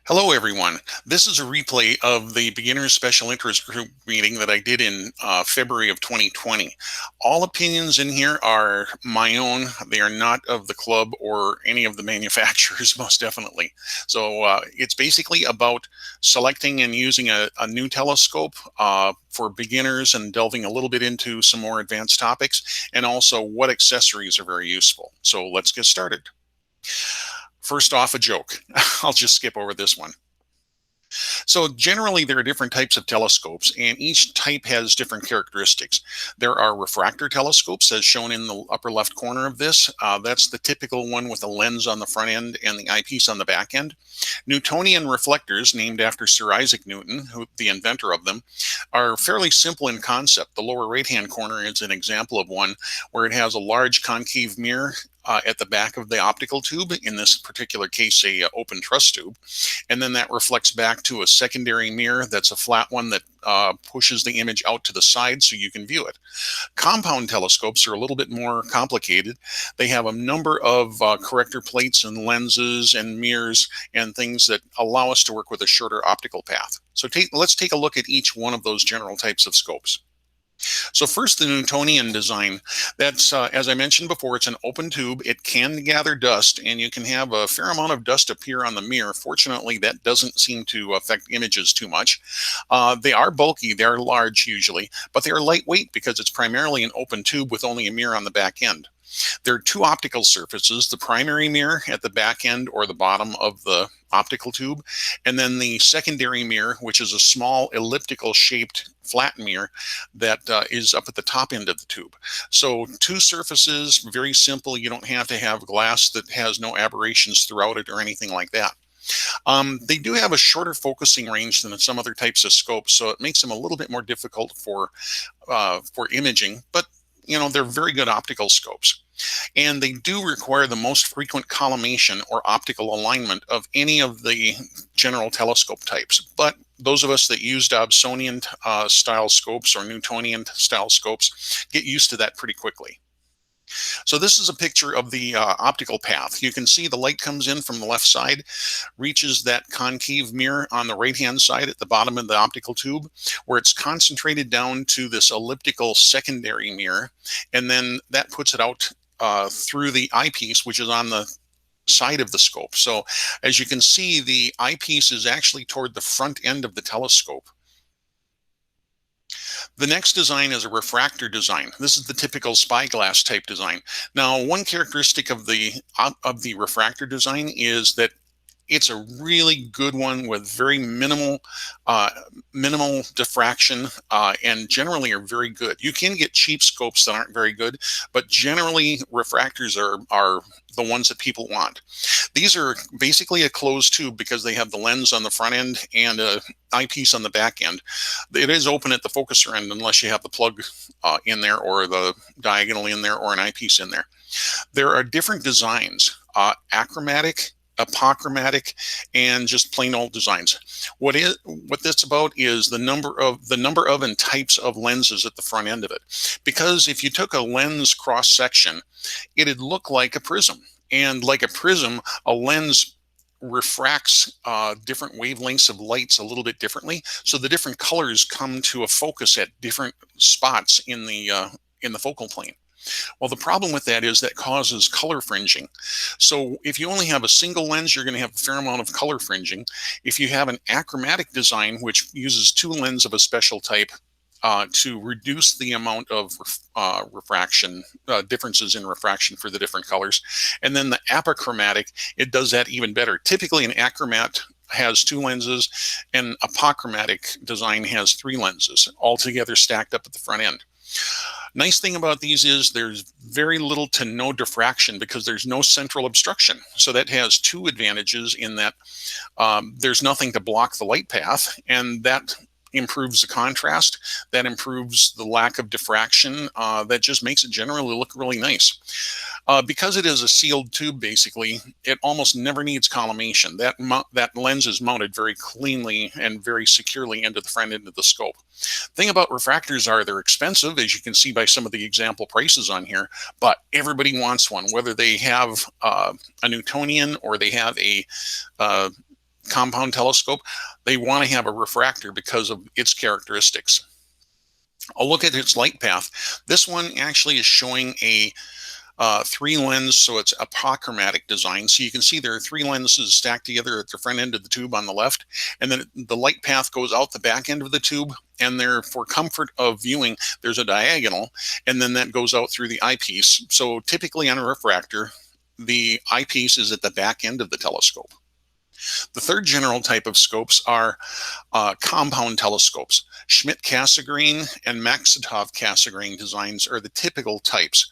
Hello, everyone. This is a replay of the Beginner's Special Interest Group meeting that I did in February of 2020. All opinions in here are my own. They are not of the club or any of the manufacturers, most definitely. So it's basically about selecting and using a new telescope for beginners and delving a little bit into some more advanced topics, and also what accessories are very useful. So let's get started. First off, a joke. I'll just skip over this one. So generally, there are different types of telescopes, and each type has different characteristics. There are refractor telescopes, as shown in the upper left corner of this. That's the typical one with a lens on the front end and the eyepiece on the back end. Newtonian reflectors, named after Sir Isaac Newton, the inventor of them, are fairly simple in concept. The lower right-hand corner is an example of one where it has a large concave mirror at the back of the optical tube, in this particular case a open truss tube, and then that reflects back to a secondary mirror that's a flat one that pushes the image out to the side so you can view it. Compound telescopes are a little bit more complicated. They have a number of corrector plates and lenses and mirrors and things that allow us to work with a shorter optical path. So let's take a look at each one of those general types of scopes. So first, the Newtonian design. That's, as I mentioned before, it's an open tube. It can gather dust, and you can have a fair amount of dust appear on the mirror. Fortunately, that doesn't seem to affect images too much. They are bulky. They're large usually, but they are lightweight because it's primarily an open tube with only a mirror on the back end. There are two optical surfaces, the primary mirror at the back end or the bottom of the optical tube, and then the secondary mirror, which is a small elliptical shaped flat mirror that is up at the top end of the tube. So two surfaces, very simple. You don't have to have glass that has no aberrations throughout it or anything like that. They do have a shorter focusing range than some other types of scopes, so it makes them a little bit more difficult for imaging, but they're very good optical scopes. And they do require the most frequent collimation or optical alignment of any of the general telescope types. But those of us that use Dobsonian style scopes or Newtonian style scopes get used to that pretty quickly. So this is a picture of the optical path. You can see the light comes in from the left side, reaches that concave mirror on the right-hand side at the bottom of the optical tube, where it's concentrated down to this elliptical secondary mirror, and then that puts it out through the eyepiece, which is on the side of the scope. So as you can see, the eyepiece is actually toward the front end of the telescope. The next design is a refractor design. This is the typical spyglass type design. Now, one characteristic of the refractor design is that it's a really good one with very minimal diffraction, and generally are very good. You can get cheap scopes that aren't very good, but generally refractors are the ones that people want. These are basically a closed tube because they have the lens on the front end and an eyepiece on the back end. It is open at the focuser end unless you have the plug in there, or the diagonal in there, or an eyepiece in there. There are different designs, achromatic, apochromatic, and just plain old designs. What this about is the number of and types of lenses at the front end of it. Because if you took a lens cross section, it'd look like a prism, and like a prism, a lens refracts different wavelengths of lights a little bit differently, so the different colors come to a focus at different spots in the focal plane. Well, the problem with that is that causes color fringing. So if you only have a single lens, you're going to have a fair amount of color fringing. If you have an achromatic design, which uses two lenses of a special type to reduce the amount of refraction, differences in refraction for the different colors. And then the apochromatic, it does that even better. Typically an achromat has two lenses, and apochromatic design has three lenses, all together stacked up at the front end. Nice thing about these is there's very little to no diffraction because there's no central obstruction. So that has two advantages in that there's nothing to block the light path, and that improves the contrast, that improves the lack of diffraction, that just makes it generally look really nice. Because it is a sealed tube, basically, it almost never needs collimation. That lens is mounted very cleanly and very securely into the front end of the scope. Thing about refractors are they're expensive, as you can see by some of the example prices on here, but everybody wants one, whether they have a Newtonian or they have a compound telescope, they want to have a refractor because of its characteristics. I'll look at its light path. This one actually is showing a three lens, so it's a apochromatic design. So you can see there are three lenses stacked together at the front end of the tube on the left, and then the light path goes out the back end of the tube, and there, for comfort of viewing, there's a diagonal, and then that goes out through the eyepiece. So typically on a refractor, the eyepiece is at the back end of the telescope. The third general type of scopes are compound telescopes. Schmidt-Cassegrain and Maksutov-Cassegrain designs are the typical types.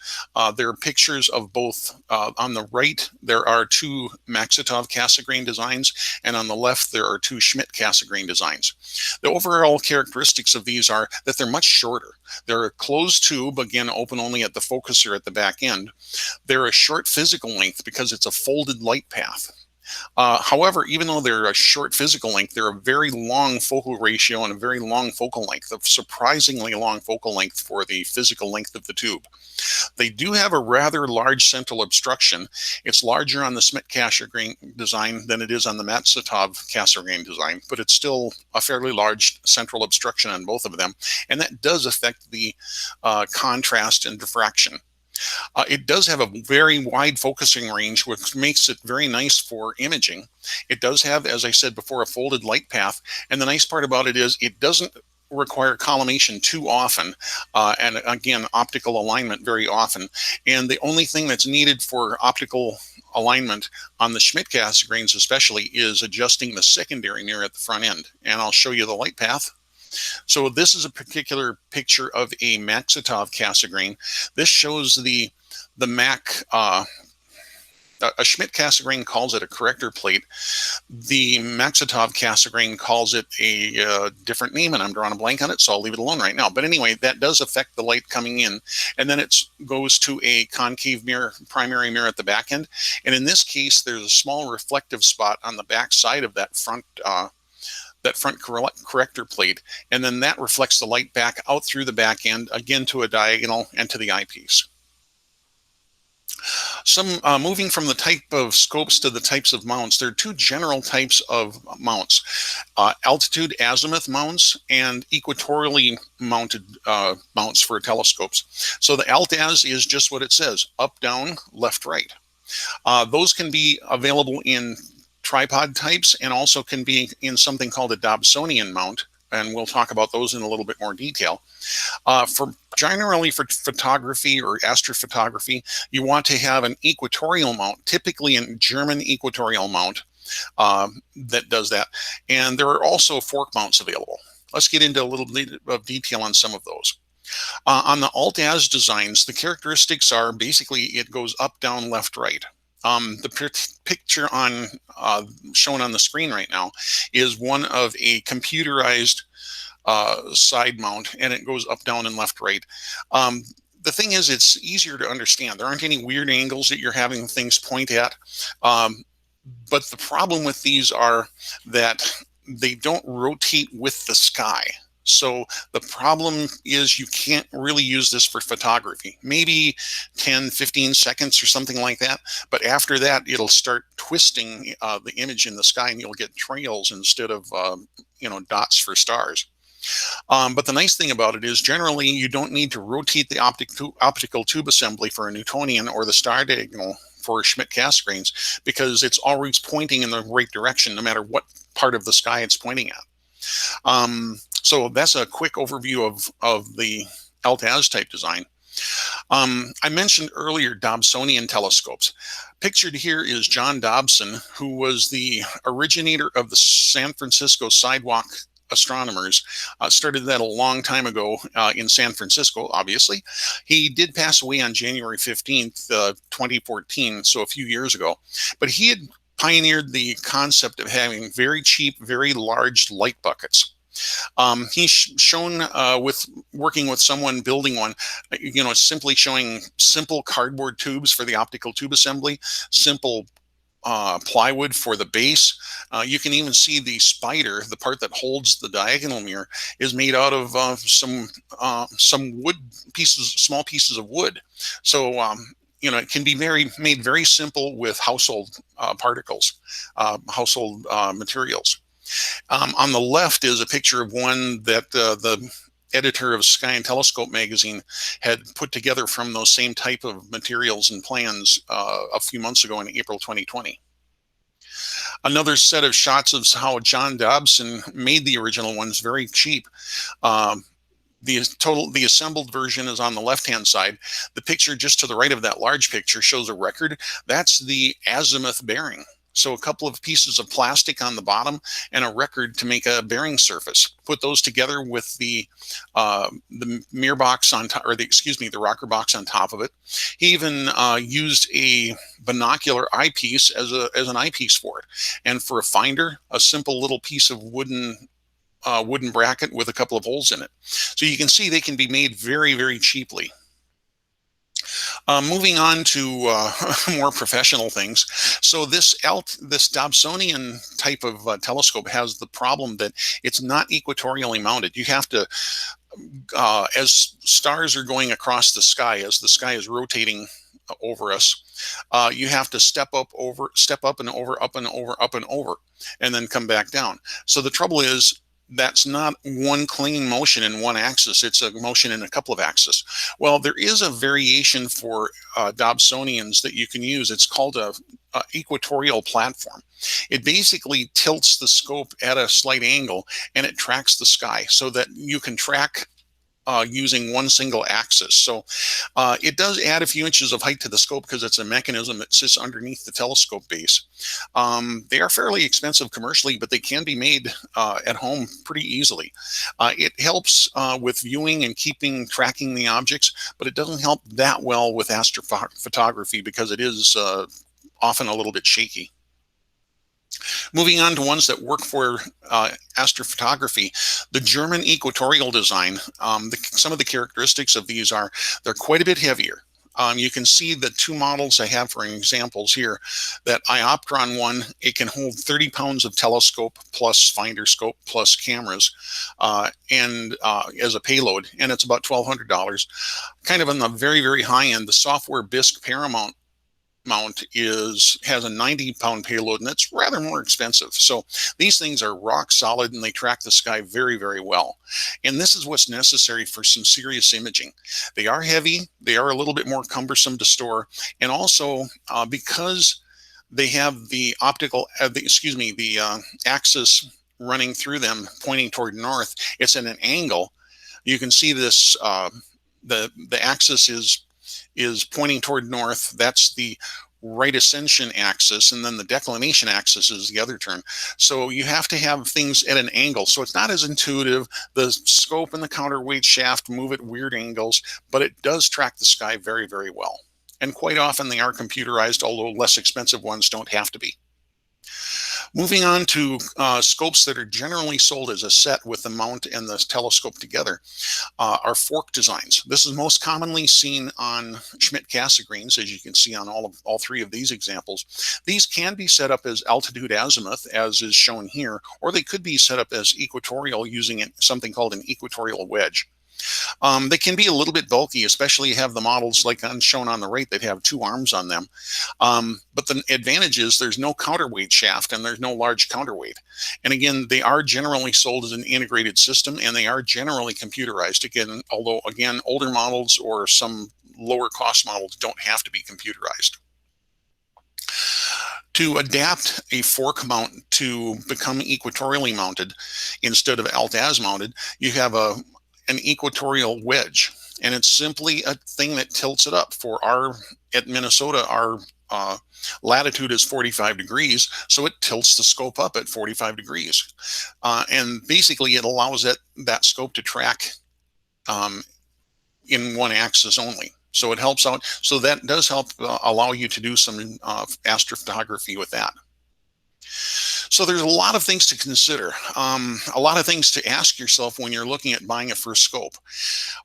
There are pictures of both. On the right, there are two Maksutov-Cassegrain designs, and on the left, there are two Schmidt-Cassegrain designs. The overall characteristics of these are that they're much shorter. They're a closed tube, again, open only at the focuser at the back end. They're a short physical length because it's a folded light path. However, even though they're a short physical length, they're a very long focal ratio and a very long focal length, a surprisingly long focal length for the physical length of the tube. They do have a rather large central obstruction. It's larger on the Schmidt-Cassegrain design than it is on the Maksutov-Cassegrain design, but it's still a fairly large central obstruction on both of them, and that does affect the contrast and diffraction. It does have a very wide focusing range, which makes it very nice for imaging. It does have, as I said before, a folded light path. And the nice part about it is it doesn't require collimation too often, and again, optical alignment very often. And the only thing that's needed for optical alignment on the Schmidt-Cassegrains especially is adjusting the secondary mirror at the front end. And I'll show you the light path. So this is a particular picture of a Maksutov-Cassegrain. This shows the Mac, a Schmidt-Cassegrain calls it a corrector plate. The Maksutov-Cassegrain calls it a different name, and I'm drawing a blank on it, so I'll leave it alone right now. But anyway, that does affect the light coming in. And then it goes to a concave mirror, primary mirror at the back end. And in this case, there's a small reflective spot on the back side of that front corrector plate, and then that reflects the light back out through the back end, again to a diagonal and to the eyepiece. Moving from the type of scopes to the types of mounts, there are two general types of mounts: altitude azimuth mounts and equatorially mounted mounts for telescopes. So the alt-az is just what it says: up, down, left, right. Those can be available in tripod types and also can be in something called a Dobsonian mount, and we'll talk about those in a little bit more detail. Generally for photography or astrophotography, you want to have an equatorial mount, typically a German equatorial mount that does that. And there are also fork mounts available. Let's get into a little bit of detail on some of those. On the alt-az designs, the characteristics are basically it goes up, down, left, right. The picture shown on the screen right now is one of a computerized side mount, and it goes up, down, and left, right. The thing is, it's easier to understand. There aren't any weird angles that you're having things point at. But the problem with these are that they don't rotate with the sky. So the problem is you can't really use this for photography. Maybe 10, 15 seconds or something like that. But after that, it'll start twisting the image in the sky, and you'll get trails instead of dots for stars. But the nice thing about it is generally you don't need to rotate the optical tube assembly for a Newtonian or the star diagonal for Schmidt-Cassegrains, because it's always pointing in the right direction no matter what part of the sky it's pointing at. So that's a quick overview of the alt-az type design. I mentioned earlier Dobsonian telescopes. Pictured here is John Dobson, who was the originator of the San Francisco sidewalk astronomers. Started that a long time ago in San Francisco, obviously. He did pass away on January 15th, 2014, so a few years ago. But he had pioneered the concept of having very cheap, very large light buckets. He's shown with working with someone building one, simply showing simple cardboard tubes for the optical tube assembly, simple plywood for the base. You can even see the spider, the part that holds the diagonal mirror, is made out of some wood pieces, small pieces of wood. So it can be made very simple with household particles, household materials. On the left is a picture of one that the editor of Sky and Telescope magazine had put together from those same type of materials and plans a few months ago in April 2020. Another set of shots of how John Dobson made the original ones very cheap. Um, the assembled version is on the left hand side. The picture just to the right of that large picture shows a record. That's the azimuth bearing. So a couple of pieces of plastic on the bottom and a record to make a bearing surface. Put those together with the mirror box on top, or the rocker box on top of it. He even used a binocular eyepiece as an eyepiece for it. And for a finder, a simple little piece of wooden bracket with a couple of holes in it. So you can see they can be made very, very cheaply. Moving on to more professional things. So this Dobsonian type of telescope has the problem that it's not equatorially mounted. You have to, as stars are going across the sky, as the sky is rotating over us, you have to step up and over, up and over, up and over, and then come back down. So the trouble is, that's not one clean motion in one axis. It's a motion in a couple of axes. Well, there is a variation for Dobsonians that you can use. It's called a equatorial platform. It basically tilts the scope at a slight angle and it tracks the sky so that you can track using one single axis. So it does add a few inches of height to the scope because it's a mechanism that sits underneath the telescope base. They are fairly expensive commercially, but they can be made at home pretty easily. It helps with viewing and tracking the objects, but it doesn't help that well with astrophotography because it is often a little bit shaky. Moving on to ones that work for astrophotography, the German equatorial design, some of the characteristics of these are they're quite a bit heavier. You can see the two models I have for examples here. That Ioptron one, it can hold 30 pounds of telescope plus finder scope plus cameras and as a payload, and it's about $1,200. Kind of on the very, very high end, the software BSIG Paramount mount has a 90-pound payload, and it's rather more expensive. So these things are rock solid and they track the sky very, very well. And this is what's necessary for some serious imaging. They are heavy, they are a little bit more cumbersome to store, and also because they have the axis running through them pointing toward north, it's at an angle. You can see this, the axis is pointing toward north. That's the right ascension axis, and then the declination axis is the other turn. So you have to have things at an angle. So it's not as intuitive. The scope and the counterweight shaft move at weird angles, but it does track the sky very, very well. And quite often they are computerized, although less expensive ones don't have to be. Moving on to scopes that are generally sold as a set with the mount and the telescope together are fork designs. This is most commonly seen on Schmidt-Cassegrains, as you can see on all three of these examples. These can be set up as altitude azimuth, as is shown here, or they could be set up as equatorial using something called an equatorial wedge. They can be a little bit bulky, especially you have the models like shown on the right that have two arms on them. But the advantage is there's no counterweight shaft and there's no large counterweight. And again, they are generally sold as an integrated system and they are generally computerized. Although older models or some lower cost models don't have to be computerized. To adapt a fork mount to become equatorially mounted instead of alt-az mounted, you have an equatorial wedge, and it's simply a thing that tilts it up. At Minnesota, our latitude is 45 degrees, so it tilts the scope up at 45 degrees. And basically it allows that scope to track in one axis only. So it helps out. So that does help allow you to do some astrophotography with that. So there's a lot of things to consider, a lot of things to ask yourself when you're looking at buying a first scope.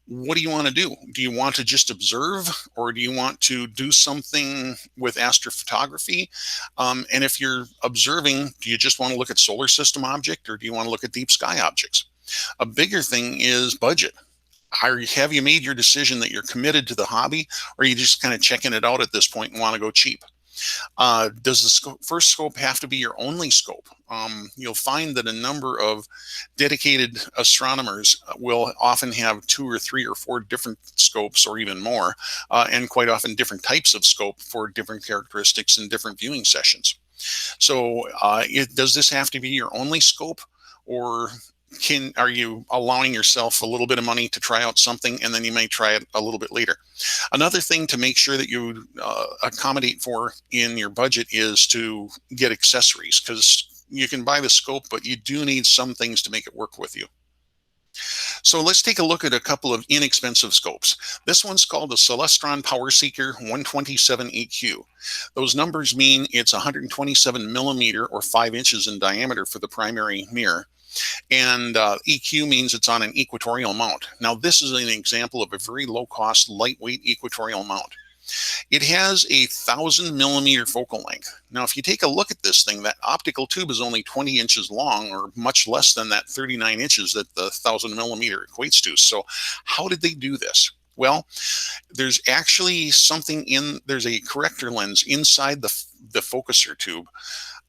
What do you want to do? Do you want to just observe, or do you want to do something with astrophotography? And if you're observing, do you just want to look at solar system objects, or do you want to look at deep sky objects? A bigger thing is budget. Have you made your decision that you're committed to the hobby, or are you just kind of checking it out at this point and want to go cheap? Does the first scope have to be your only scope? You'll find that a number of dedicated astronomers will often have 2 or 3 or 4 different scopes, or even more, and quite often different types of scope for different characteristics and different viewing sessions. So, does this have to be your only scope, or are you allowing yourself a little bit of money to try out something, and then you may try it a little bit later? Another thing to make sure that you accommodate for in your budget is to get accessories, because you can buy the scope, but you do need some things to make it work with you. So let's take a look at a couple of inexpensive scopes. This one's called the Celestron Power Seeker 127 EQ. Those numbers mean it's 127 millimeter, or 5 inches in diameter, for the primary mirror. And EQ means it's on an equatorial mount. Now, this is an example of a very low cost, lightweight equatorial mount. It has a 1,000 millimeter focal length. Now, if you take a look at this thing, that optical tube is only 20 inches long, or much less than that 39 inches that the 1,000 millimeter equates to. So how did they do this? Well, there's actually there's a corrector lens inside the focuser tube.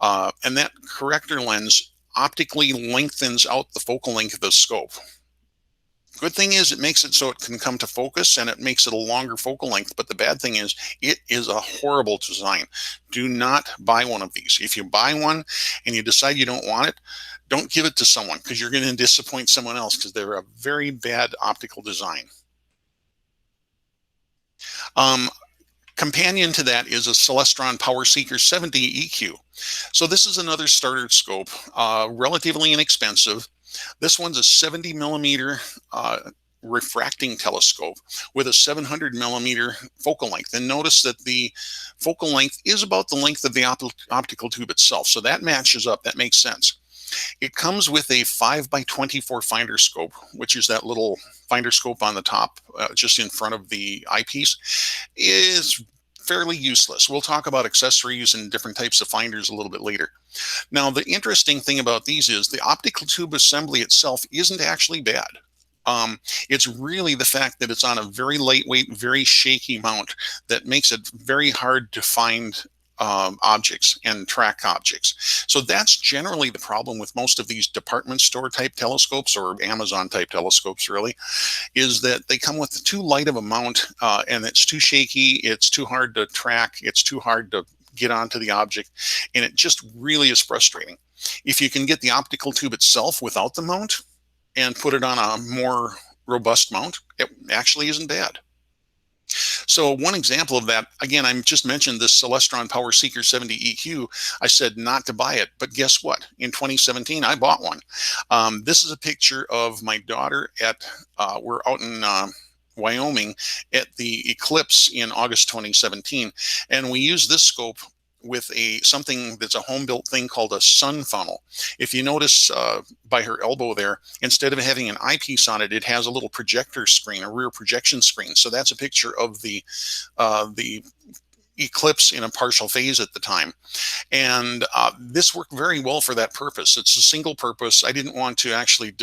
And that corrector lens optically lengthens out the focal length of the scope. Good thing is it makes it so it can come to focus, and it makes it a longer focal length. But the bad thing is it is a horrible design. Do not buy one of these. If you buy one and you decide you don't want it, don't give it to someone, because you're going to disappoint someone else, because they're a very bad optical design. Companion to that is a Celestron Power Seeker 70 EQ. So this is another starter scope, relatively inexpensive. This one's a 70 millimeter refracting telescope with a 700 millimeter focal length. And notice that the focal length is about the length of the optical tube itself. So that matches up. That makes sense. It comes with a 5x24 finder scope, which is that little finder scope on the top, just in front of the eyepiece. Is fairly useless. We'll talk about accessories and different types of finders a little bit later. Now, the interesting thing about these is the optical tube assembly itself isn't actually bad. It's really the fact that it's on a very lightweight, very shaky mount that makes it very hard to find objects and track objects. So that's generally the problem with most of these department store type telescopes, or Amazon type telescopes, really, is that they come with too light of a mount, and it's too shaky, it's too hard to track, it's too hard to get onto the object, and it just really is frustrating. If you can get the optical tube itself without the mount and put it on a more robust mount, it actually isn't bad. So one example of that, again, I just mentioned this Celestron Power Seeker 70 EQ. I said not to buy it, but guess what? In 2017, I bought one. This is a picture of my daughter we're out in Wyoming at the eclipse in August 2017. And we use this scope with something that's a home built thing called a sun funnel. If you notice by her elbow there, instead of having an eyepiece on it, it has a little projector screen, a rear projection screen. So that's a picture of the eclipse in a partial phase at the time. And this worked very well for that purpose. It's a single purpose. I didn't want to actually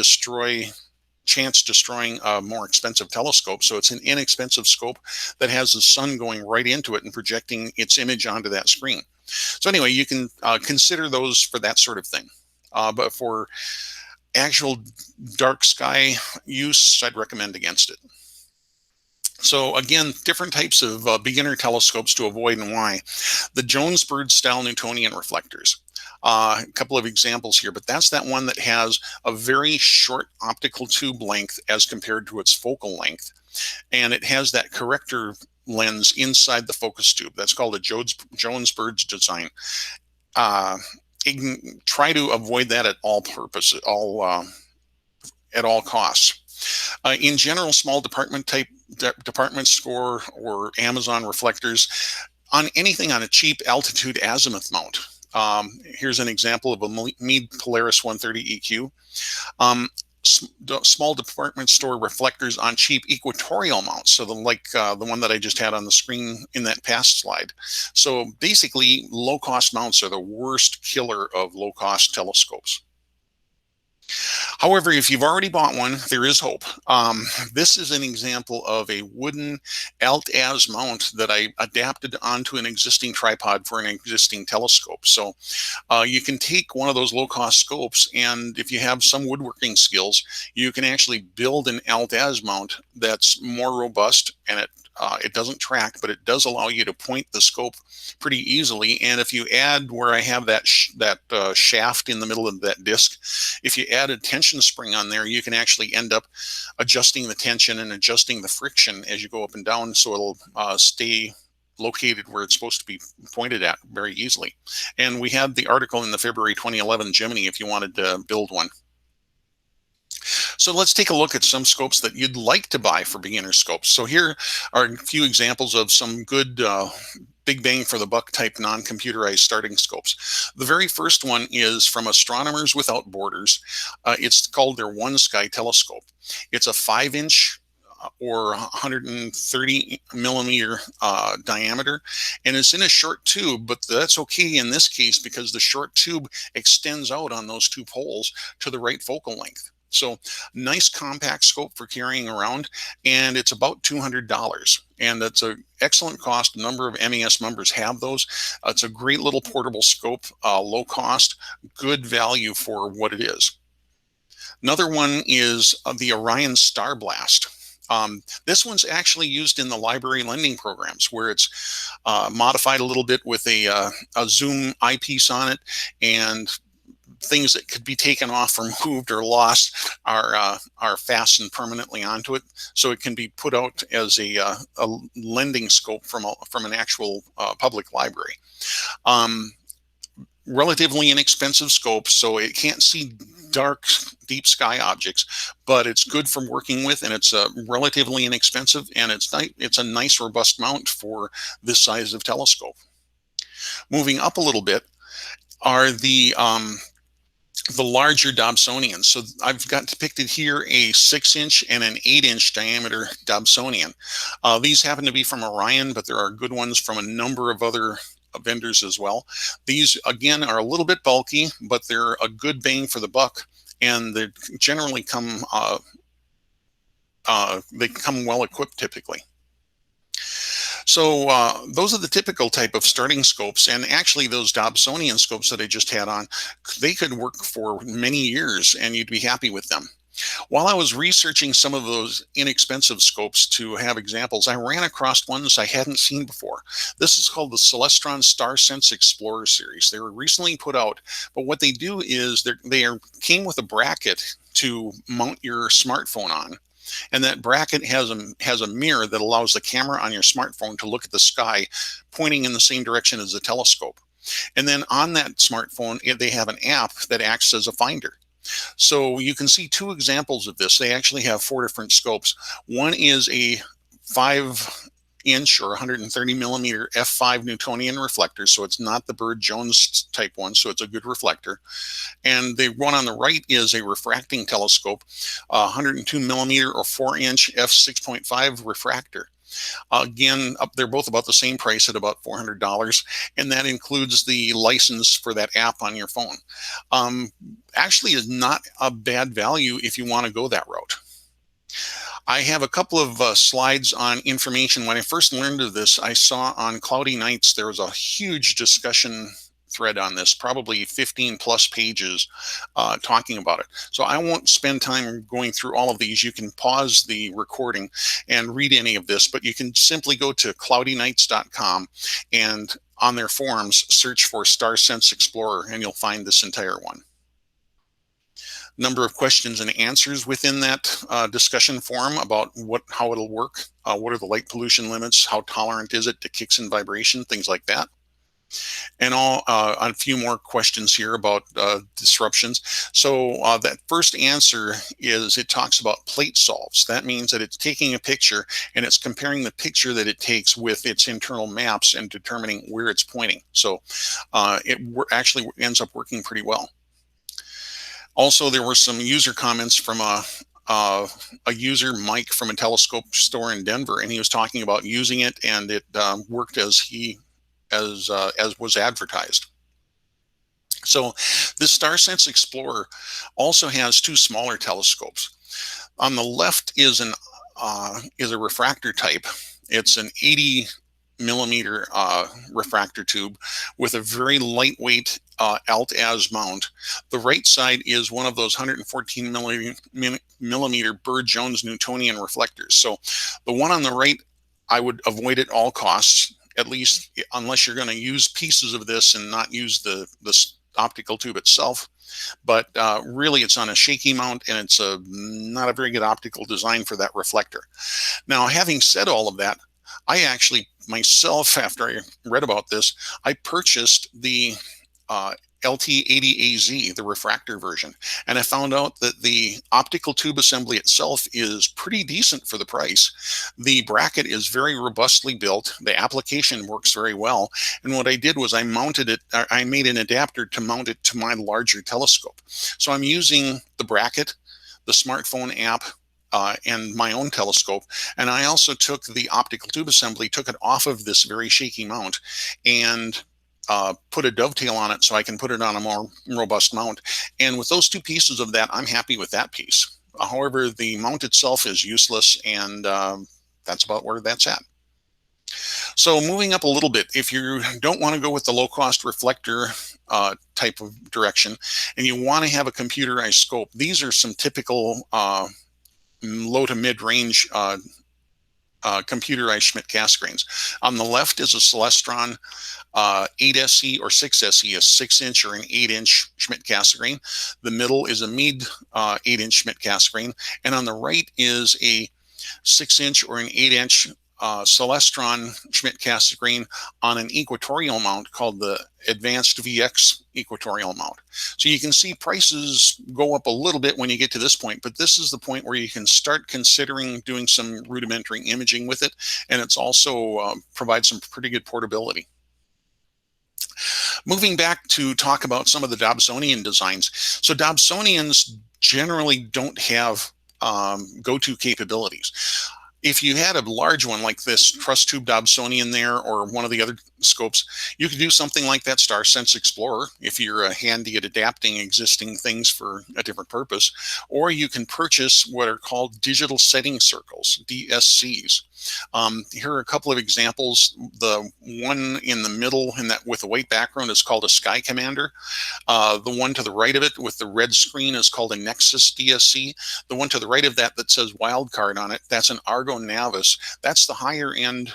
chance destroying a more expensive telescope. So it's an inexpensive scope that has the sun going right into it and projecting its image onto that screen. So anyway, you can consider those for that sort of thing. But for actual dark sky use, I'd recommend against it. So again, different types of beginner telescopes to avoid and why. The Jones Bird style Newtonian reflectors. A couple of examples here, but that's that one that has a very short optical tube length as compared to its focal length. And it has that corrector lens inside the focus tube. That's called a Jones Bird's design. Try to avoid that at all costs. In general, small department store or Amazon reflectors on anything on a cheap altitude azimuth mount. Here's an example of a Meade Polaris 130 EQ. Small department store reflectors on cheap equatorial mounts, so the one that I just had on the screen in that past slide. So basically, low-cost mounts are the worst killer of low-cost telescopes. However, if you've already bought one, there is hope. This is an example of a wooden alt-az mount that I adapted onto an existing tripod for an existing telescope. So you can take one of those low-cost scopes, and if you have some woodworking skills, you can actually build an alt-az mount that's more robust, and it doesn't track, but it does allow you to point the scope pretty easily. And if you add where I have that shaft in the middle of that disc, if you add a tension spring on there, you can actually end up adjusting the tension and adjusting the friction as you go up and down, so it'll stay located where it's supposed to be pointed at very easily. And we had the article in the February 2011 Gemini if you wanted to build one. So let's take a look at some scopes that you'd like to buy for beginner scopes. So here are a few examples of some good big bang for the buck type non-computerized starting scopes. The very first one is from Astronomers Without Borders. It's called their One Sky telescope. It's a 5-inch or 130 millimeter diameter, and it's in a short tube, but that's okay in this case because the short tube extends out on those two poles to the right focal length. So nice compact scope for carrying around, and it's about $200, and that's an excellent cost. A number of MES members have those. It's a great little portable scope, low cost, good value for what it is. Another one is the Orion Star Blast. This one's actually used in the library lending programs, where it's modified a little bit with a zoom eyepiece on it, and things that could be taken off or moved or lost are fastened permanently onto it, so it can be put out as a lending scope from an actual public library. Relatively inexpensive scope, so it can't see dark, deep sky objects, but it's good for working with, and it's relatively inexpensive, and it's a nice, robust mount for this size of telescope. Moving up a little bit are the larger Dobsonians. So I've got depicted here a 6-inch and an 8-inch diameter Dobsonian. These happen to be from Orion, but there are good ones from a number of other vendors as well. These again are a little bit bulky, but they're a good bang for the buck, and they generally come well equipped typically. So those are the typical type of starting scopes, and actually those Dobsonian scopes that I just had on, they could work for many years and you'd be happy with them. While I was researching some of those inexpensive scopes to have examples, I ran across ones I hadn't seen before. This is called the Celestron StarSense Explorer series. They were recently put out, but what they do is they came with a bracket to mount your smartphone on. And that bracket has a mirror that allows the camera on your smartphone to look at the sky pointing in the same direction as the telescope. And then on that smartphone, they have an app that acts as a finder. So you can see two examples of this. They actually have 4 different scopes. One is a 5-inch or 130 millimeter f5 Newtonian reflector, so it's not the Bird-Jones type one, so it's a good reflector. And the one on the right is a refracting telescope, 102 millimeter or 4-inch f6.5 refractor. Again, they're both about the same price at about $400, and that includes the license for that app on your phone. Actually is not a bad value if you want to go that route. I have a couple of slides on information. When I first learned of this, I saw on Cloudy Nights there was a huge discussion thread on this, probably 15 plus pages talking about it. So I won't spend time going through all of these. You can pause the recording and read any of this, but you can simply go to cloudynights.com and on their forums search for StarSense Explorer, and you'll find this entire one. Number of questions and answers within that discussion forum about how it'll work, what are the light pollution limits, how tolerant is it to kicks and vibration, things like that. And a few more questions here about disruptions. So that first answer is, it talks about plate solves. That means that it's taking a picture and it's comparing the picture that it takes with its internal maps and determining where it's pointing. So it actually ends up working pretty well. Also, there were some user comments from a user, Mike, from a telescope store in Denver, and he was talking about using it, and it worked as was advertised. So this StarSense Explorer also has two smaller telescopes. On the left is a refractor type. It's an 80 millimeter refractor tube with a very lightweight alt-az mount. The right side is one of those 114 millimeter Burr-Jones Newtonian reflectors. So the one on the right, I would avoid at all costs, at least unless you're going to use pieces of this and not use the optical tube itself. But really, it's on a shaky mount, and it's not a very good optical design for that reflector. Now, having said all of that, I actually myself, after I read about this, I purchased the LT80AZ, the refractor version, and I found out that the optical tube assembly itself is pretty decent for the price. The bracket is very robustly built. The application works very well. And what I did was I mounted it, I made an adapter to mount it to my larger telescope. So I'm using the bracket, the smartphone app, and my own telescope. And I also took the optical tube assembly, took it off of this very shaky mount, and put a dovetail on it so I can put it on a more robust mount. And with those two pieces of that, I'm happy with that piece. However, the mount itself is useless, and that's about where that's at. So moving up a little bit, if you don't want to go with the low-cost reflector type of direction, and you want to have a computerized scope, these are some typical low to mid-range computerized Schmidt-Cassegrains. On the left is a Celestron 8SE or 6SE, a 6-inch or an 8-inch Schmidt-Cassegrain. The middle is a mid 8-inch Schmidt-Cassegrain, and on the right is a 6-inch or an 8-inch Celestron Schmidt-Cassegrain on an equatorial mount called the Advanced VX equatorial mount. So you can see prices go up a little bit when you get to this point, but this is the point where you can start considering doing some rudimentary imaging with it, and it's also provides some pretty good portability. Moving back to talk about some of the Dobsonian designs. So Dobsonians generally don't have go-to capabilities. If you had a large one like this truss tube Dobsonian there, or one of the other scopes, you could do something like that StarSense Explorer if you're handy at adapting existing things for a different purpose. Or you can purchase what are called digital setting circles, DSCs. Here are a couple of examples. The one in the middle in that with a white background is called a Sky Commander. The one to the right of it with the red screen is called a Nexus DSC. The one to the right of that that says Wildcard on it, that's an Argo Navis. That's the higher end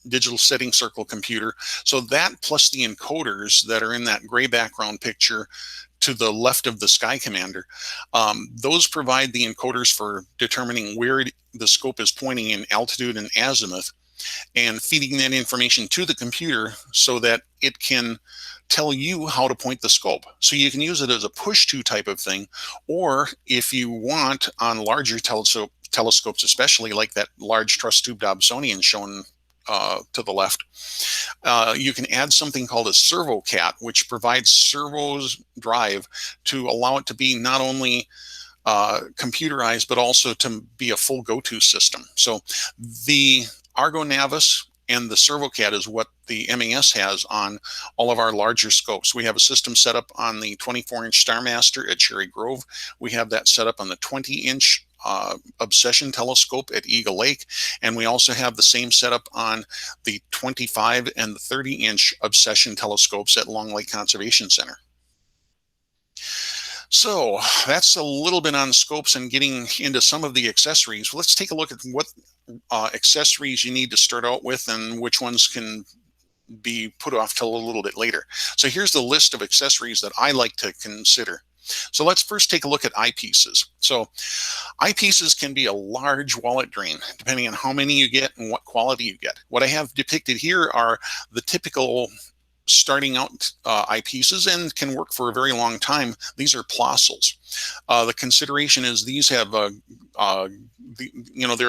digital setting circle computer. So that plus the encoders that are in that gray background picture to the left of the Sky Commander, those provide the encoders for determining where the scope is pointing in altitude and azimuth, and feeding that information to the computer so that it can tell you how to point the scope. So you can use it as a push-to type of thing, or if you want on larger telescopes, especially like that large truss tube Dobsonian shown to the left, you can add something called a servo cat, which provides servos drive to allow it to be not only computerized, but also to be a full go-to system. So the Argo Navis and the ServoCAT is what the MAS has on all of our larger scopes. We have a system set up on the 24-inch Starmaster at Cherry Grove. We have that set up on the 20-inch Obsession telescope at Eagle Lake, and we also have the same setup on the 25 and the 30-inch Obsession telescopes at Long Lake Conservation Center. So that's a little bit on scopes and getting into some of the accessories. Let's take a look at what accessories you need to start out with and which ones can be put off till a little bit later. So here's the list of accessories that I like to consider. So let's first take a look at eyepieces. So eyepieces can be a large wallet drain depending on how many you get and what quality you get. What I have depicted here are the typical starting out eyepieces and can work for a very long time. These are Plossls. The consideration is these have they're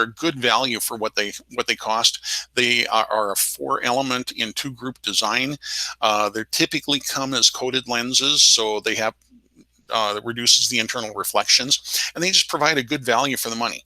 a good value for what they cost. They are a 4-element in 2-group design. They typically come as coated lenses, so they have that reduces the internal reflections, and they just provide a good value for the money.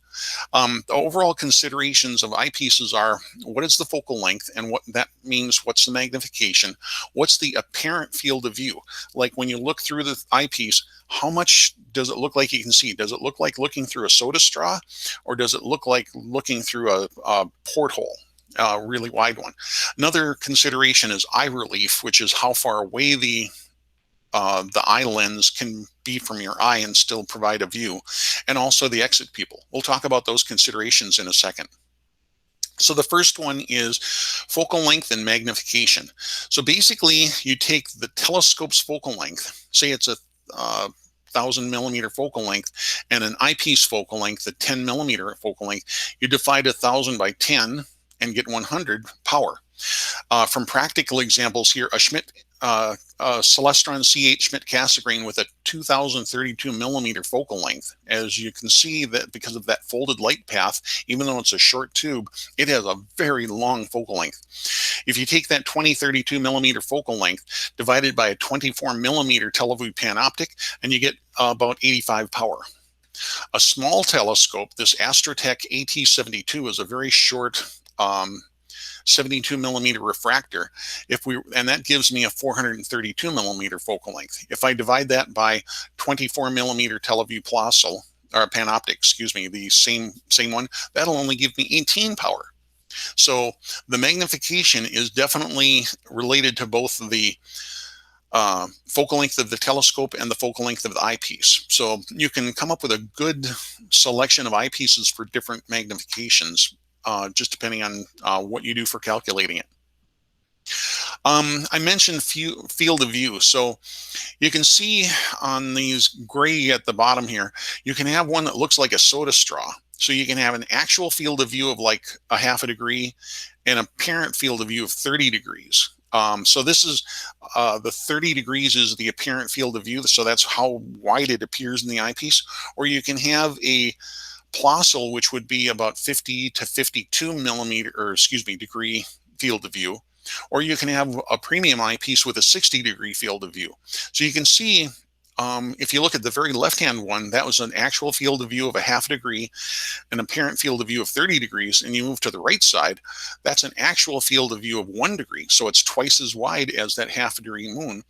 The overall considerations of eyepieces are: what is the focal length, and what that means, what's the magnification, what's the apparent field of view? Like when you look through the eyepiece, how much does it look like you can see? Does it look like looking through a soda straw, or does it look like looking through a porthole? A really wide one. Another consideration is eye relief, which is how far away the eye lens can be from your eye and still provide a view, and also the exit pupil. We'll talk about those considerations in a second. So the first one is focal length and magnification. So basically, you take the telescope's focal length, say it's a 1,000 millimeter focal length, and an eyepiece focal length, a 10 millimeter focal length. You divide 1,000 by 10 and get 100 power. From practical examples here, a Celestron C8 Schmidt-Cassegrain with a 2,032 millimeter focal length. As you can see, that because of that folded light path, even though it's a short tube, it has a very long focal length. If you take that 2032 millimeter focal length divided by a 24 millimeter teleview panoptic, and you get about 85 power. A small telescope, this Astrotech AT72, is a very short 72 millimeter refractor. And that gives me a 432 millimeter focal length. If I divide that by 24 millimeter teleview Plossl, or panoptic, excuse me, the same one, that'll only give me 18 power. So the magnification is definitely related to both the focal length of the telescope and the focal length of the eyepiece. So you can come up with a good selection of eyepieces for different magnifications, just depending on what you do for calculating it. I mentioned field of view. So you can see on these gray at the bottom here, you can have one that looks like a soda straw. So you can have an actual field of view of like a half a degree and an apparent field of view of 30 degrees. So this is the 30 degrees is the apparent field of view. So that's how wide it appears in the eyepiece. Or you can have a Plossl, which would be about 50 to 52 millimeter, or excuse me, degree field of view. Or you can have a premium eyepiece with a 60 degree field of view. So you can see, if you look at the very left-hand one, that was an actual field of view of a half a degree, an apparent field of view of 30 degrees, and you move to the right side, that's an actual field of view of 1 degree. So it's twice as wide as that half a degree moon.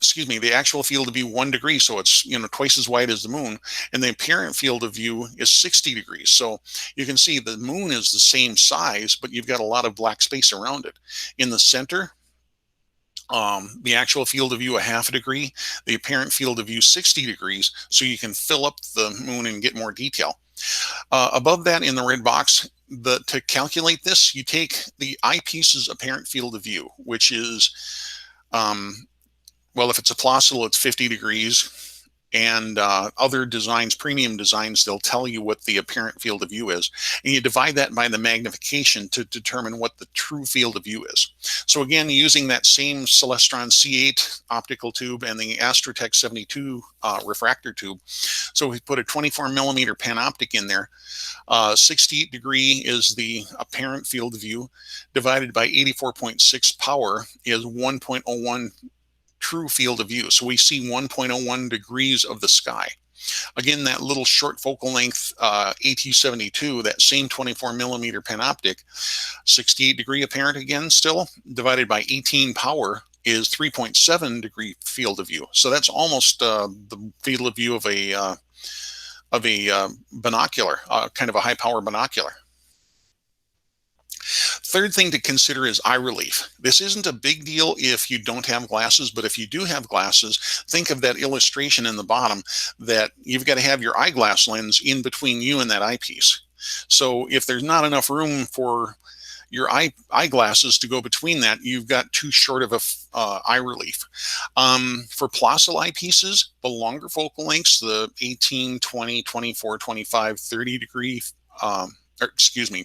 Excuse me, the actual field of view 1 degree, so it's twice as wide as the moon, and the apparent field of view is 60 degrees. So you can see the moon is the same size, but you've got a lot of black space around it. In the center, the actual field of view a half a degree, the apparent field of view 60 degrees, so you can fill up the moon and get more detail. Above that in the red box, to calculate this, you take the eyepiece's apparent field of view, which is well, if it's a Plossl, it's 50 degrees. And other designs, premium designs, they'll tell you what the apparent field of view is. And you divide that by the magnification to determine what the true field of view is. So again, using that same Celestron C8 optical tube and the Astrotech 72 refractor tube. So we put a 24 millimeter panoptic in there. 68 degree is the apparent field of view, divided by 84.6 power is 1.01 true field of view. So we see 1.01 degrees of the sky. Again, that little short focal length AT72, that same 24 millimeter panoptic, 68 degree apparent again still, divided by 18 power is 3.7 degree field of view. So that's almost the field of view of a binocular, kind of a high power binocular. Third thing to consider is eye relief. This isn't a big deal if you don't have glasses, but if you do have glasses, think of that illustration in the bottom that you've got to have your eyeglass lens in between you and that eyepiece. So if there's not enough room for your eyeglasses to go between that, you've got too short of a eye relief. For Plossl eyepieces, the longer focal lengths, the 18, 20, 24, 25, 30 degree, excuse me,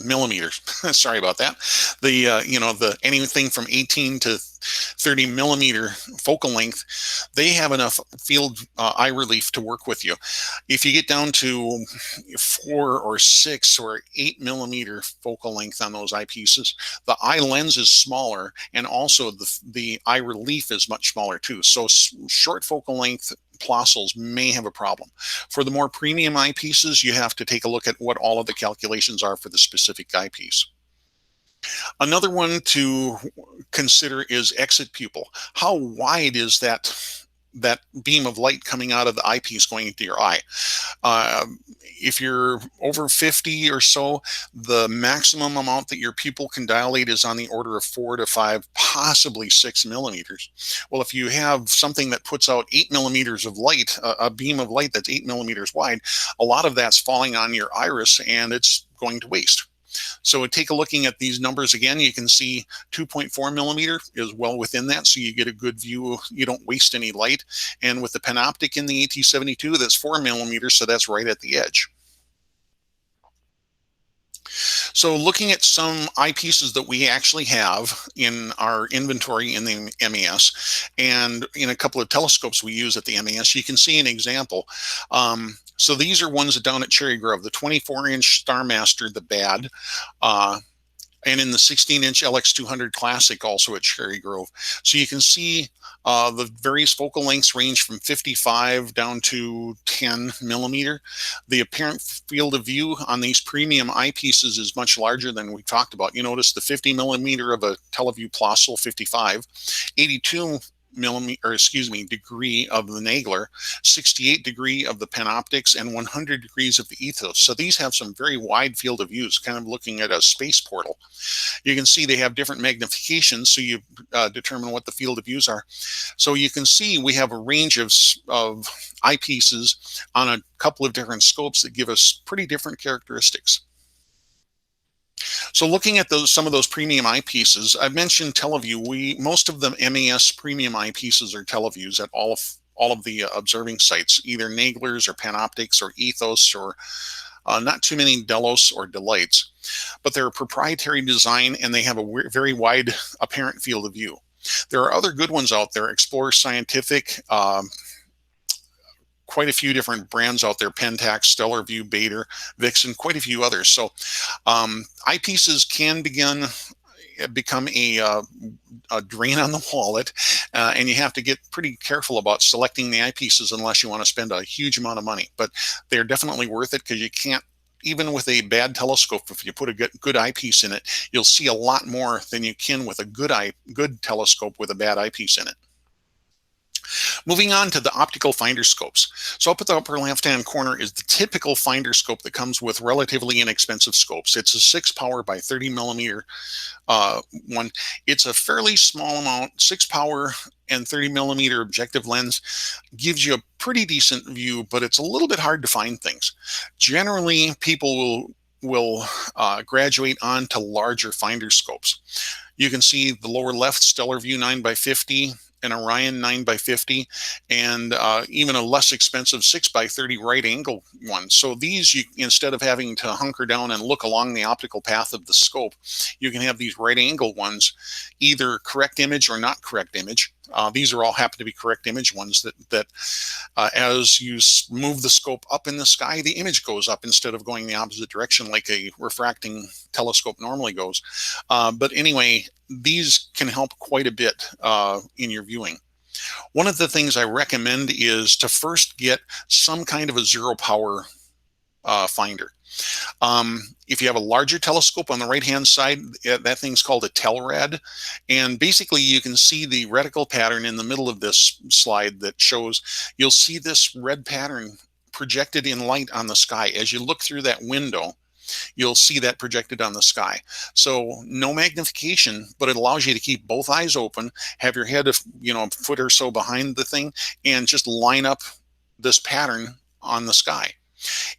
millimeters. Sorry about that. The anything from 18 to 30 millimeter focal length, they have enough field eye relief to work with you. If you get down to 4 or 6 or 8 millimeter focal length on those eyepieces, the eye lens is smaller, and also the eye relief is much smaller too. So short focal length Plossels may have a problem. For the more premium eyepieces, you have to take a look at what all of the calculations are for the specific eyepiece. Another one to consider is exit pupil. How wide is that beam of light coming out of the eyepiece going into your eye? If you're over 50 or so, the maximum amount that your pupil can dilate is on the order of 4 to 5, possibly 6 millimeters. Well, if you have something that puts out 8 millimeters of light, a beam of light that's 8 millimeters wide, a lot of that's falling on your iris and it's going to waste. So take a looking at these numbers again. You can see 2.4 millimeter is well within that, so you get a good view. You don't waste any light. And with the Panoptic in the AT72, that's 4 millimeters, so that's right at the edge. So looking at some eyepieces that we actually have in our inventory in the MAS, and in a couple of telescopes we use at the MAS, you can see an example. So these are ones down at Cherry Grove, the 24-inch Starmaster, the bad, and in the 16-inch LX200 Classic, also at Cherry Grove. So you can see the various focal lengths range from 55 down to 10 millimeter. The apparent field of view on these premium eyepieces is much larger than we talked about. You notice the 50 millimeter of a TeleVue Plossel 55, 82 degree of the Nagler, 68 degree of the Panoptics, and 100 degrees of the Ethos. So these have some very wide field of views, kind of looking at a space portal. You can see they have different magnifications, so you determine what the field of views are. So you can see we have a range of eyepieces on a couple of different scopes that give us pretty different characteristics. So looking at some of those premium eyepieces, I've mentioned TeleVue. Most of the MAS premium eyepieces are TeleVues at all of the observing sites, either Naglers or Panoptics or Ethos, or not too many Delos or Delights. But they're a proprietary design, and they have a very wide apparent field of view. There are other good ones out there, Explorer Scientific, quite a few different brands out there, Pentax, Stellar View, Bader, Vixen, quite a few others. So eyepieces can become a drain on the wallet, and you have to get pretty careful about selecting the eyepieces unless you want to spend a huge amount of money. But they're definitely worth it, because you can't, even with a bad telescope, if you put a good eyepiece in it, you'll see a lot more than you can with a good telescope with a bad eyepiece in it. Moving on to the optical finder scopes. So up at the upper left-hand corner is the typical finder scope that comes with relatively inexpensive scopes. It's a 6 power by 30 millimeter one. It's a fairly small amount. 6 power and 30 millimeter objective lens gives you a pretty decent view, but it's a little bit hard to find things. Generally, people will graduate on to larger finder scopes. You can see the lower left, Stellar View 9 by 50, an Orion 9 by 50, and even a less expensive 6 by 30 right angle one. So these, instead of having to hunker down and look along the optical path of the scope, you can have these right angle ones, either correct image or not correct image. These are all happen to be correct image ones that as you move the scope up in the sky, the image goes up instead of going the opposite direction like a refracting telescope normally goes. But anyway, these can help quite a bit in your viewing. One of the things I recommend is to first get some kind of a zero power finder. If you have a larger telescope on the right-hand side, that thing's called a Telrad. And basically, you can see the reticle pattern in the middle of this slide that shows, you'll see this red pattern projected in light on the sky. As you look through that window, you'll see that projected on the sky. So no magnification, but it allows you to keep both eyes open, have your head a foot or so behind the thing, and just line up this pattern on the sky.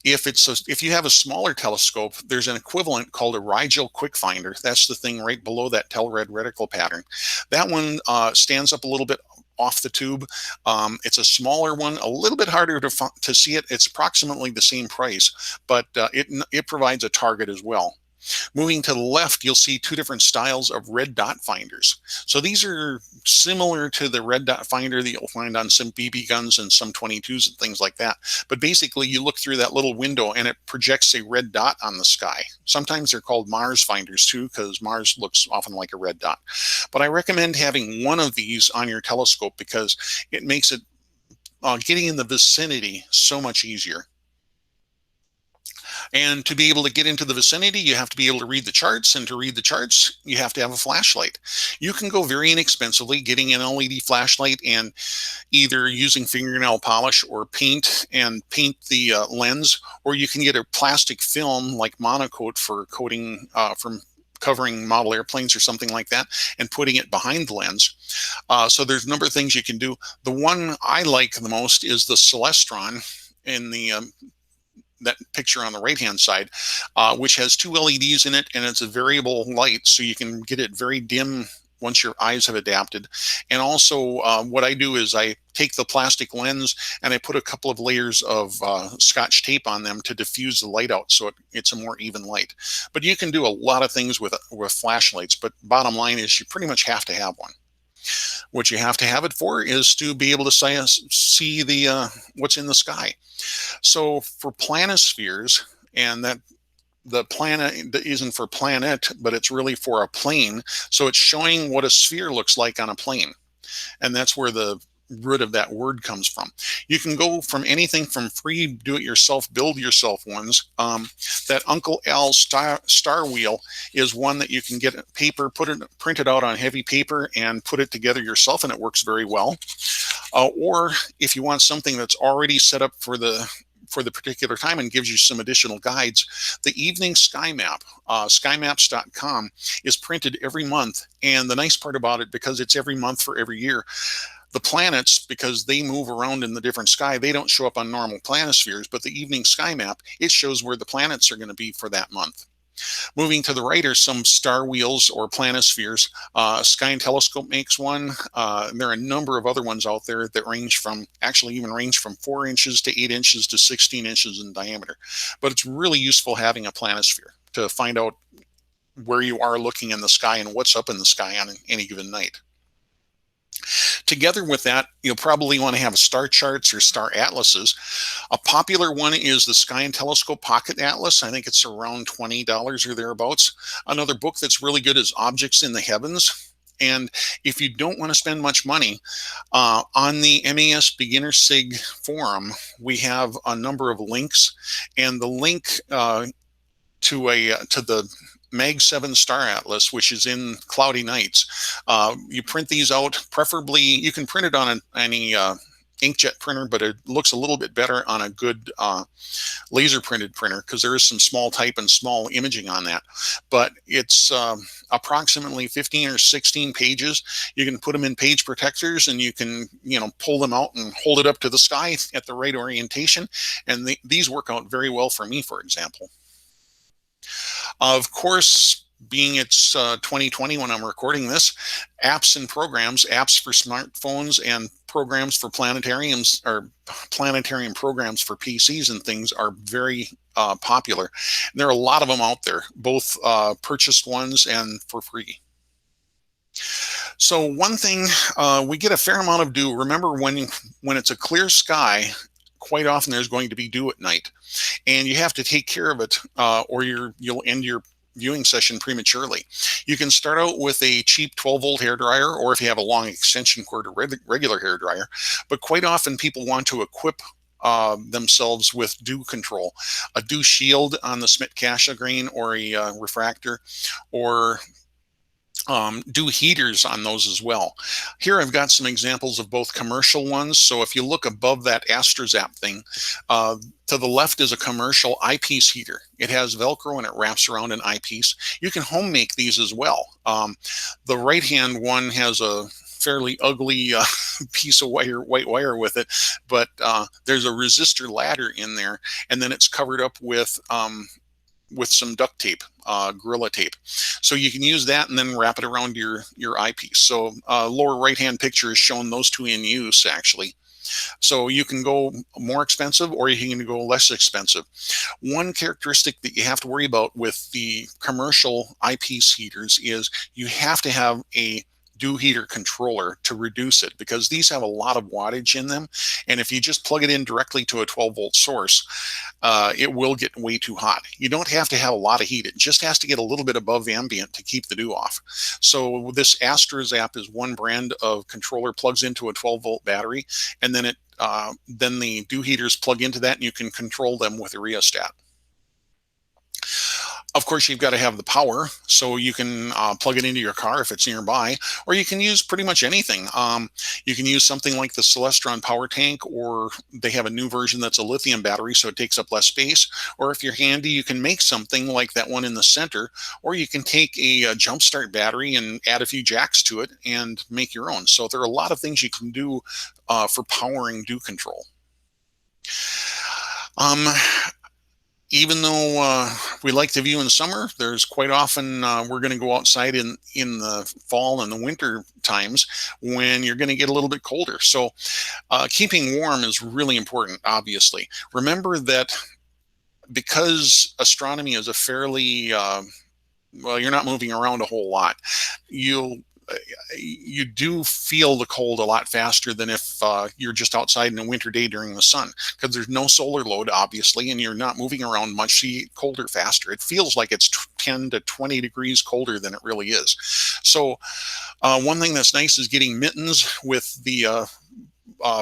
If you have a smaller telescope, there's an equivalent called a Rigel Quick Finder. That's the thing right below that Telrad reticle pattern. That one stands up a little bit off the tube. It's a smaller one, a little bit harder to see it. It's approximately the same price, but it provides a target as well. Moving to the left, you'll see two different styles of red dot finders. So these are similar to the red dot finder that you'll find on some BB guns and some 22s and things like that. But basically, you look through that little window and it projects a red dot on the sky. Sometimes they're called Mars finders too, because Mars looks often like a red dot. But I recommend having one of these on your telescope because it makes it getting in the vicinity so much easier. And to be able to get into the vicinity, you have to be able to read the charts. And to read the charts, you have to have a flashlight. You can go very inexpensively getting an LED flashlight and either using fingernail polish or paint and paint the lens, or you can get a plastic film like monocoat for coating from covering model airplanes or something like that and putting it behind the lens. So there's a number of things you can do. The one I like the most is the Celestron in the that picture on the right hand side, which has two LEDs in it, and it's a variable light, so you can get it very dim once your eyes have adapted. And also what I do is I take the plastic lens and I put a couple of layers of Scotch tape on them to diffuse the light out so it's a more even light. But you can do a lot of things with flashlights, but bottom line is you pretty much have to have one. What you have to have it for is to be able to see the what's in the sky. So for planispheres, and that the planet isn't for planet, but it's really for a plane. So it's showing what a sphere looks like on a plane. And that's where the root of that word comes from. You can go from anything from free do-it-yourself, build-yourself ones. That Uncle Al's star wheel is one that you can get paper, print it out on heavy paper and put it together yourself, and it works very well. Or if you want something that's already set up for the particular time and gives you some additional guides, the evening sky map, skymaps.com, is printed every month. And the nice part about it, because it's every month for every year, the planets, because they move around in the different sky, they don't show up on normal planispheres, but the evening sky map, it shows where the planets are going to be for that month. Moving to the right are some star wheels or planispheres. Sky and Telescope makes one. There are a number of other ones out there that actually even range from 4 inches to 8 inches to 16 inches in diameter. But it's really useful having a planisphere to find out where you are looking in the sky and what's up in the sky on any given night. Together with that, you'll probably want to have star charts or star atlases. A popular one is the Sky and Telescope Pocket Atlas. I think it's around $20 or thereabouts. Another book that's really good is Objects in the Heavens. And if you don't want to spend much money, on the MAS Beginner SIG forum, we have a number of links. And the link to the Mag 7 Star Atlas, which is in cloudy nights. You print these out. Preferably, you can print it on any inkjet printer, but it looks a little bit better on a good laser printed printer because there is some small type and small imaging on that. But it's approximately 15 or 16 pages. You can put them in page protectors, and you can pull them out and hold it up to the sky at the right orientation. And these work out very well for me, for example. Of course, being it's 2020 when I'm recording this, apps and programs, apps for smartphones and programs for planetariums, or planetarium programs for PCs and things, are very popular. There are a lot of them out there, both purchased ones and for free. So one thing we get a fair amount of dew. Remember, when it's a clear sky, quite often there's going to be dew at night, and you have to take care of it or you'll end your viewing session prematurely. You can start out with a cheap 12-volt hairdryer, or if you have a long extension cord, a regular hairdryer. But quite often people want to equip themselves with dew control, a dew shield on the Schmidt-Castle grain, or a refractor, or dew heaters on those as well. Here I've got some examples of both commercial ones. So if you look above that AstroZap thing, to the left is a commercial eyepiece heater. It has Velcro and it wraps around an eyepiece. You can home make these as well. The right hand one has a fairly ugly piece of white wire with it, but there's a resistor ladder in there, and then it's covered up with some duct tape Gorilla Tape. So you can use that and then wrap it around your eyepiece. So lower right-hand picture is showing those two in use, actually. So you can go more expensive or you can go less expensive. One characteristic that you have to worry about with the commercial eyepiece heaters is you have to have a dew heater controller to reduce it, because these have a lot of wattage in them. And if you just plug it in directly to a 12-volt source, it will get way too hot. You don't have to have a lot of heat. It just has to get a little bit above ambient to keep the dew off. So this AstroZap is one brand of controller, plugs into a 12-volt battery, and then then the dew heaters plug into that, and you can control them with a rheostat. Of course, you've got to have the power, so you can plug it into your car if it's nearby, or you can use pretty much anything. You can use something like the Celestron power tank, or they have a new version that's a lithium battery, so it takes up less space. Or if you're handy, you can make something like that one in the center, or you can take a jumpstart battery and add a few jacks to it and make your own. So there are a lot of things you can do for powering dew control. Even though we like to view in summer, there's quite often we're going to go outside in the fall and the winter times when you're going to get a little bit colder. So keeping warm is really important, obviously. Remember that because astronomy is a fairly, well, you're not moving around a whole lot. You do feel the cold a lot faster than if you're just outside in a winter day during the sun, because there's no solar load, obviously, and you're not moving around much, so you get colder faster. It feels like it's 10 to 20 degrees colder than it really is. So one thing that's nice is getting mittens with the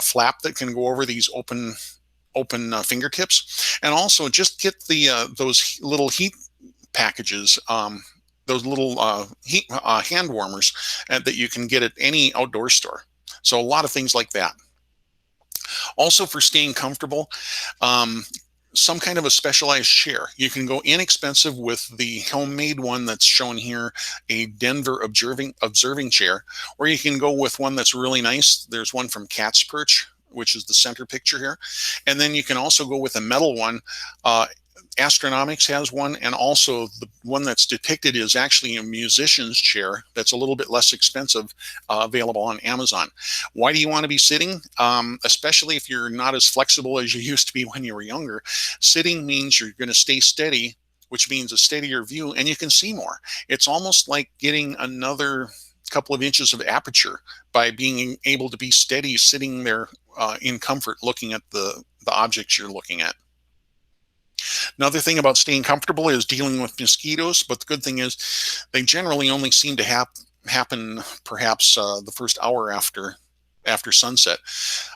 flap that can go over these open fingertips, and also just get the those little heat packages, those little hand warmers that you can get at any outdoor store. So a lot of things like that. Also, for staying comfortable, some kind of a specialized chair. You can go inexpensive with the homemade one that's shown here, a Denver observing chair, or you can go with one that's really nice. There's one from Cat's Perch, which is the center picture here. And then you can also go with a metal one. Astronomics has one, and also the one that's depicted is actually a musician's chair that's a little bit less expensive, available on Amazon. Why do you want to be sitting? Especially if you're not as flexible as you used to be when you were younger. Sitting means you're going to stay steady, which means a steadier view, and you can see more. It's almost like getting another couple of inches of aperture by being able to be steady sitting there in comfort looking at the objects you're looking at. Another thing about staying comfortable is dealing with mosquitoes, but the good thing is they generally only seem to happen perhaps the first hour after sunset.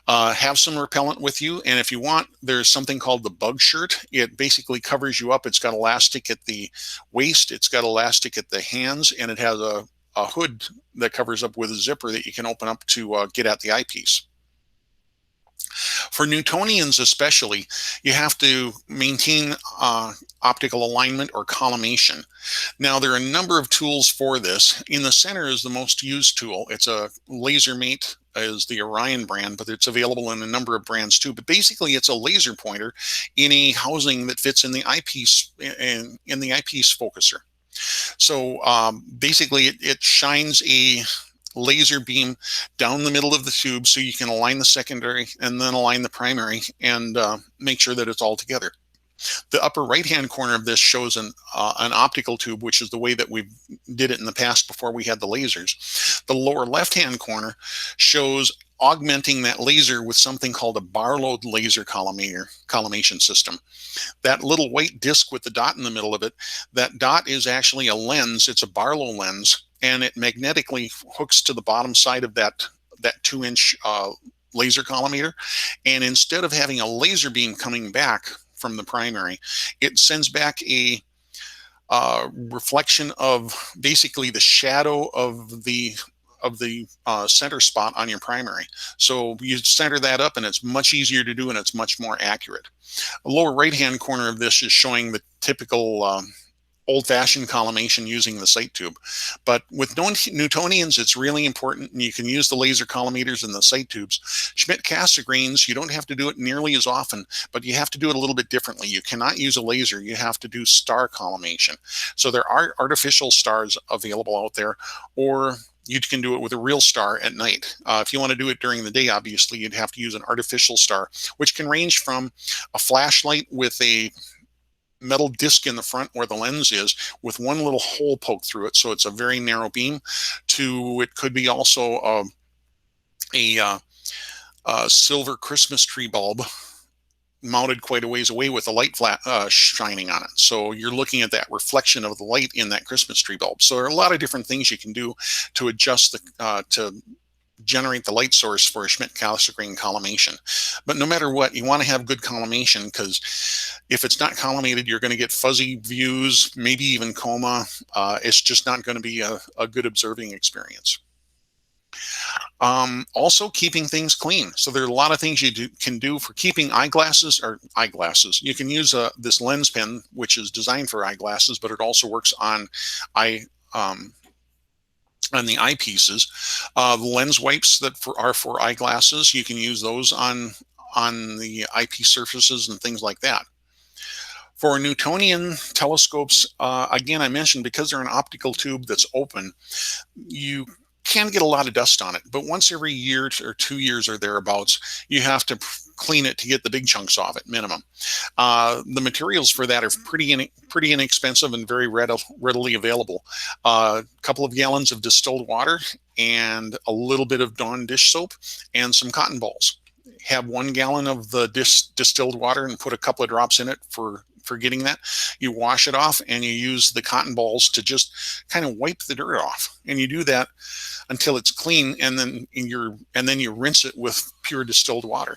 Have some repellent with you, and if you want, there's something called the bug shirt. It basically covers you up. It's got elastic at the waist, it's got elastic at the hands, and it has a hood that covers up with a zipper that you can open up to get at the eyepiece. For Newtonians especially, you have to maintain optical alignment or collimation. Now, there are a number of tools for this. In the center is the most used tool. It's a LaserMate, is the Orion brand, but it's available in a number of brands too. But basically, it's a laser pointer in a housing that fits in the eyepiece, in the eyepiece focuser. So basically, it shines a laser beam down the middle of the tube so you can align the secondary and then align the primary and make sure that it's all together. The upper right hand corner of this shows an optical tube, which is the way that we did it in the past before we had the lasers. The lower left hand corner shows augmenting that laser with something called a Barlow laser collimation system. That little white disc with the dot in the middle of it, that dot is actually a lens. It's a Barlow lens, and it magnetically hooks to the bottom side of that 2-inch laser collimator. And instead of having a laser beam coming back from the primary, it sends back a reflection of basically the shadow of the center spot on your primary. So you center that up, and it's much easier to do, and it's much more accurate. The lower right hand corner of this is showing the typical old-fashioned collimation using the sight tube. But with Newtonians, it's really important, and you can use the laser collimators and the sight tubes. Schmidt-Cassegrains, you don't have to do it nearly as often, but you have to do it a little bit differently. You cannot use a laser. You have to do star collimation. So there are artificial stars available out there, or you can do it with a real star at night. If you want to do it during the day, obviously, you'd have to use an artificial star, which can range from a flashlight with a metal disc in the front where the lens is with one little hole poked through it, so it's a very narrow beam, to it could be also a silver Christmas tree bulb mounted quite a ways away with a light shining on it. So you're looking at that reflection of the light in that Christmas tree bulb. So there are a lot of different things you can do to adjust to generate the light source for a Schmidt-Cassegrain collimation. But no matter what, you want to have good collimation, because if it's not collimated, you're going to get fuzzy views, maybe even coma. It's just not going to be a good observing experience. Also, keeping things clean. So there are a lot of things you can do for keeping eyeglasses. You can use this lens pen, which is designed for eyeglasses, but it also works on on the eyepieces. The lens wipes that are for eyeglasses, you can use those on the eyepiece surfaces and things like that. For Newtonian telescopes, again, I mentioned, because they're an optical tube that's open, you can get a lot of dust on it, but once every year or 2 years or thereabouts, you have to clean it to get the big chunks off it, minimum. The materials for that are pretty inexpensive and very readily available. A couple of gallons of distilled water and a little bit of Dawn dish soap and some cotton balls. Have 1 gallon of the distilled water and put a couple of drops in it for getting that. You wash it off and you use the cotton balls to just kind of wipe the dirt off. And you do that until it's clean, and then you rinse it with pure distilled water.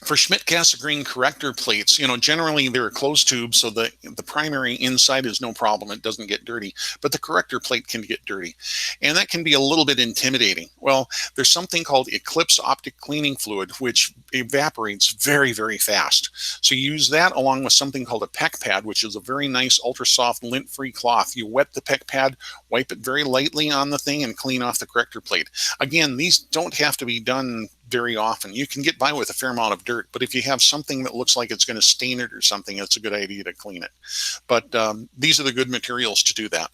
For Schmidt-Cassegrain corrector plates, generally they're a closed tube, so the primary inside is no problem. It doesn't get dirty, but the corrector plate can get dirty, and that can be a little bit intimidating. Well, there's something called Eclipse optic cleaning fluid, which evaporates very, very fast. So you use that along with something called a PEC pad, which is a very nice ultra soft lint-free cloth. You wet the PEC pad, wipe it very lightly on the thing, and clean off the corrector plate. Again, these don't have to be done very often. You can get by with a fair amount of dirt, but if you have something that looks like it's going to stain it or something, it's a good idea to clean it. But these are the good materials to do that.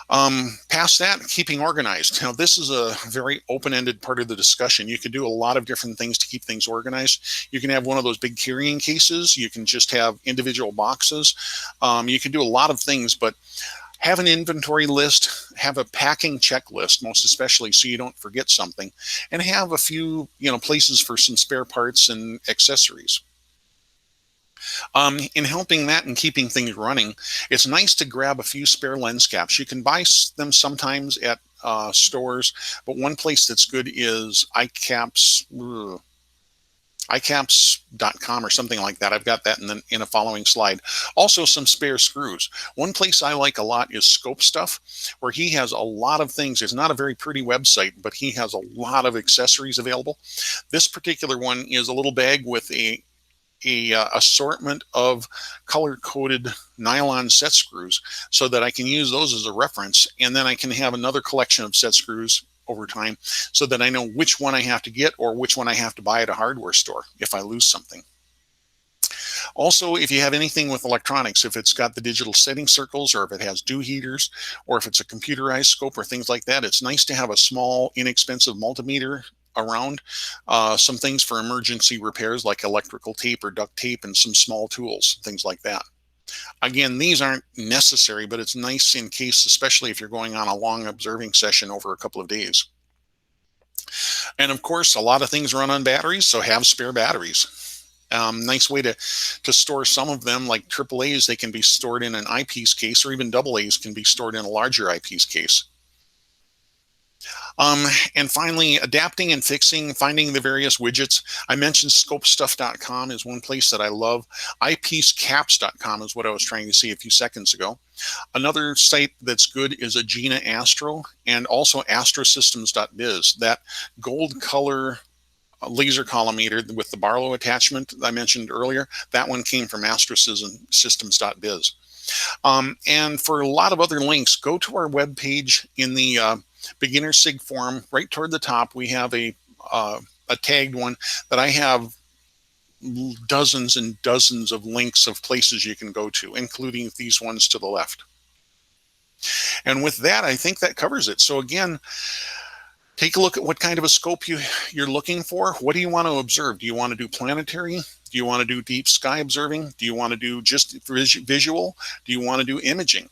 Past that, keeping organized. Now, this is a very open-ended part of the discussion. You can do a lot of different things to keep things organized. You can have one of those big carrying cases. You can just have individual boxes. You can do a lot of things, but have an inventory list, have a packing checklist, most especially so you don't forget something, and have a few, places for some spare parts and accessories. In helping that and keeping things running, it's nice to grab a few spare lens caps. You can buy them sometimes at stores, but one place that's good is iCaps.com or something like that. I've got that in a following slide. Also, some spare screws. One place I like a lot is Scope Stuff, where he has a lot of things. It's not a very pretty website, but he has a lot of accessories available. This particular one is a little bag with a assortment of color-coded nylon set screws, so that I can use those as a reference, and then I can have another collection of set screws over time, so that I know which one I have to get or which one I have to buy at a hardware store if I lose something. Also, if you have anything with electronics, if it's got the digital setting circles, or if it has dew heaters, or if it's a computerized scope or things like that, it's nice to have a small, inexpensive multimeter around. Some things for emergency repairs like electrical tape or duct tape, and some small tools, things like that. Again, these aren't necessary, but it's nice in case, especially if you're going on a long observing session over a couple of days. And of course, a lot of things run on batteries, so have spare batteries. Nice way to store some of them, like AAAs, they can be stored in an eyepiece case, or even AA's can be stored in a larger eyepiece case. And finally, adapting and fixing, finding the various widgets. I mentioned scopestuff.com is one place that I love. Eyepiececaps.com is what I was trying to see a few seconds ago. Another site that's good is Agena Astro, and also astrosystems.biz. That gold color laser collimator with the Barlow attachment I mentioned earlier. That one came from astrosystems.biz. And for a lot of other links, go to our webpage in the beginner SIG forum. Right toward the top, we have a tagged one that I have dozens and dozens of links of places you can go to, including these ones to the left. And with that, I think that covers it. So again, take a look at what kind of a scope you're looking for. What do you want to observe? Do you want to do planetary? Do you want to do deep sky observing? Do you want to do just visual? Do you want to do imaging?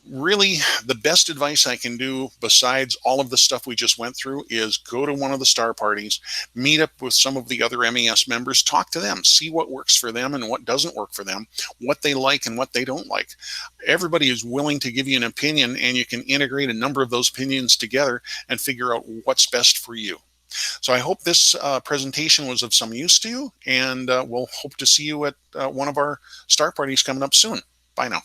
Really, the best advice I can do, besides all of the stuff we just went through, is go to one of the star parties, meet up with some of the other MES members, talk to them, see what works for them and what doesn't work for them, what they like and what they don't like. Everybody is willing to give you an opinion, and you can integrate a number of those opinions together and figure out what's best for you. So I hope this presentation was of some use to you, and we'll hope to see you at one of our star parties coming up soon. Bye now.